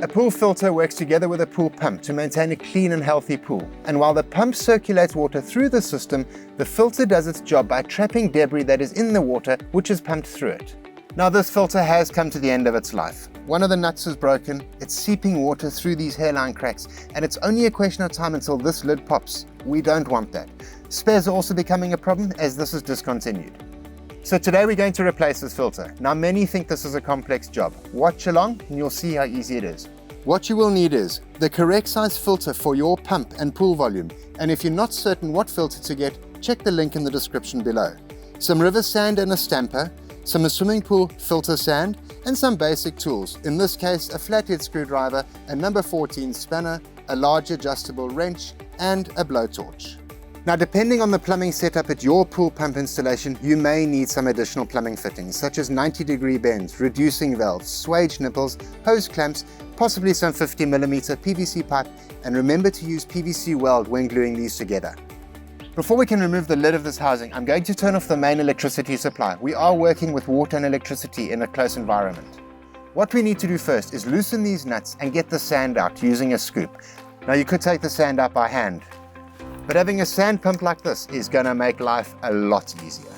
A pool filter works together with a pool pump to maintain a clean and healthy pool. And while the pump circulates water through the system, the filter does its job by trapping debris that is in the water, which is pumped through it. Now this filter has come to the end of its life. One of the nuts is broken, it's seeping water through these hairline cracks, and it's only a question of time until this lid pops. We don't want that. Spares are also becoming a problem as this is discontinued. So today we're going to replace this filter. Now many think this is a complex job. Watch along and you'll see how easy it is. What you will need is the correct size filter for your pump and pool volume. And if you're not certain what filter to get, check the link in the description below. Some river sand and a stamper, some swimming pool filter sand, and some basic tools. In this case, a flathead screwdriver, a number 14 spanner, a large adjustable wrench, and a blowtorch. Now depending on the plumbing setup at your pool pump installation, you may need some additional plumbing fittings such as 90-degree bends, reducing valves, swage nipples, hose clamps, possibly some 50mm PVC pipe, and remember to use PVC weld when gluing these together. Before we can remove the lid of this housing, I'm going to turn off the main electricity supply. We are working with water and electricity in a close environment. What we need to do first is loosen these nuts and get the sand out using a scoop. Now you could take the sand out by hand, but having a sand pump like this is going to make life a lot easier.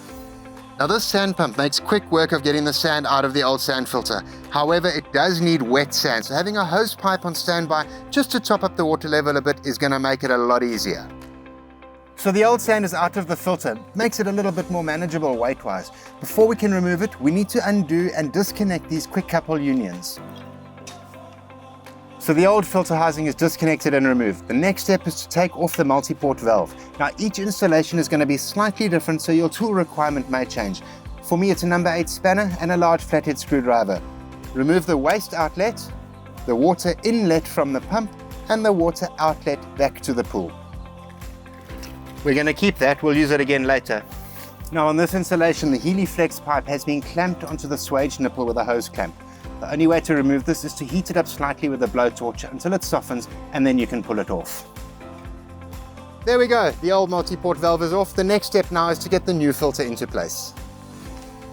Now this sand pump makes quick work of getting the sand out of the old sand filter. However, it does need wet sand, so having a hose pipe on standby just to top up the water level a bit is going to make it a lot easier. So the old sand is out of the filter, makes it a little bit more manageable weight-wise. Before we can remove it, we need to undo and disconnect these quick couple unions. So the old filter housing is disconnected and removed. The next step is to take off the multi-port valve. Now each installation is going to be slightly different, so your tool requirement may change. For me it's a number 8 spanner and a large flathead screwdriver. Remove the waste outlet, the water inlet from the pump, and the water outlet back to the pool. We're going to keep that, we'll use it again later. Now on this installation, the Heliflex pipe has been clamped onto the swage nipple with a hose clamp. The only way to remove this is to heat it up slightly with a blowtorch until it softens, and then you can pull it off. There we go, the old multi-port valve is off. The next step now is to get the new filter into place.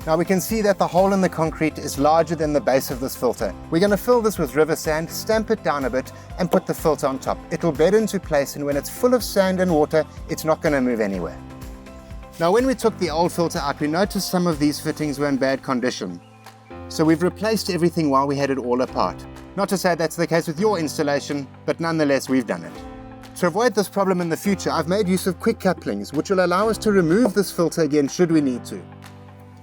Now we can see that the hole in the concrete is larger than the base of this filter. We're going to fill this with river sand, stamp it down a bit, and put the filter on top. It'll bed into place, and when it's full of sand and water, it's not going to move anywhere. Now when we took the old filter out, we noticed some of these fittings were in bad condition. So we've replaced everything while we had it all apart. Not to say that's the case with your installation, but nonetheless we've done it. To avoid this problem in the future, I've made use of quick couplings, which will allow us to remove this filter again should we need to.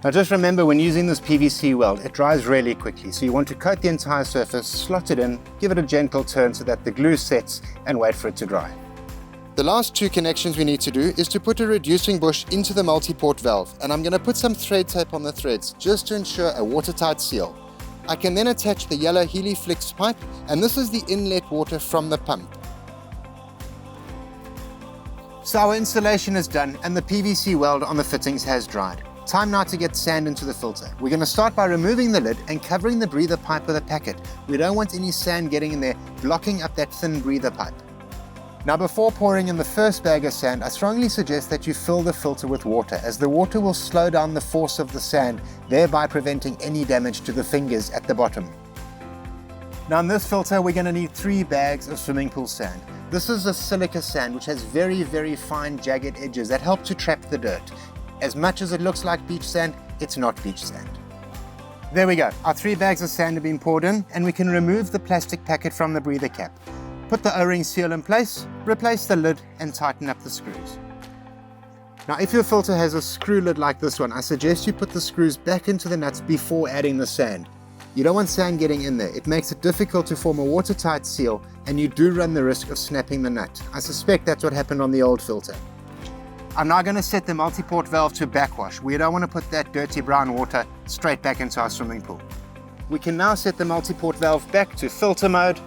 Now just remember, when using this PVC weld, it dries really quickly, so you want to coat the entire surface, slot it in, give it a gentle turn so that the glue sets, and wait for it to dry. The last two connections we need to do is to put a reducing bush into the multi-port valve, and I'm going to put some thread tape on the threads just to ensure a watertight seal. I can then attach the yellow Heliflex pipe, and this is the inlet water from the pump. So our installation is done and the PVC weld on the fittings has dried. Time now to get sand into the filter. We're going to start by removing the lid and covering the breather pipe with a packet. We don't want any sand getting in there, blocking up that thin breather pipe. Now before pouring in the first bag of sand, I strongly suggest that you fill the filter with water, as the water will slow down the force of the sand, thereby preventing any damage to the fingers at the bottom. Now in this filter we're going to need 3 bags of swimming pool sand. This is a silica sand which has very, very fine jagged edges that help to trap the dirt. As much as it looks like beach sand, it's not beach sand. There we go, our 3 bags of sand have been poured in, and we can remove the plastic packet from the breather cap. Put the O-ring seal in place, replace the lid, and tighten up the screws. Now if your filter has a screw lid like this one, I suggest you put the screws back into the nuts before adding the sand. You don't want sand getting in there. It makes it difficult to form a watertight seal, and you do run the risk of snapping the nut. I suspect that's what happened on the old filter. I'm now going to set the multi-port valve to backwash. We don't want to put that dirty brown water straight back into our swimming pool. We can now set the multi-port valve back to filter mode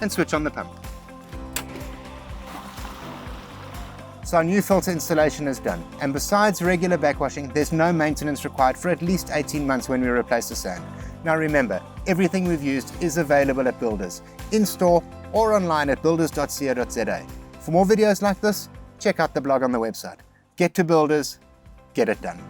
and switch on the pump. So our new filter installation is done, and besides regular backwashing, there's no maintenance required for at least 18 months when we replace the sand. Now remember, everything we've used is available at Builders, in-store or online at builders.co.za. For more videos like this, check out the blog on the website. Get to Builders, get it done.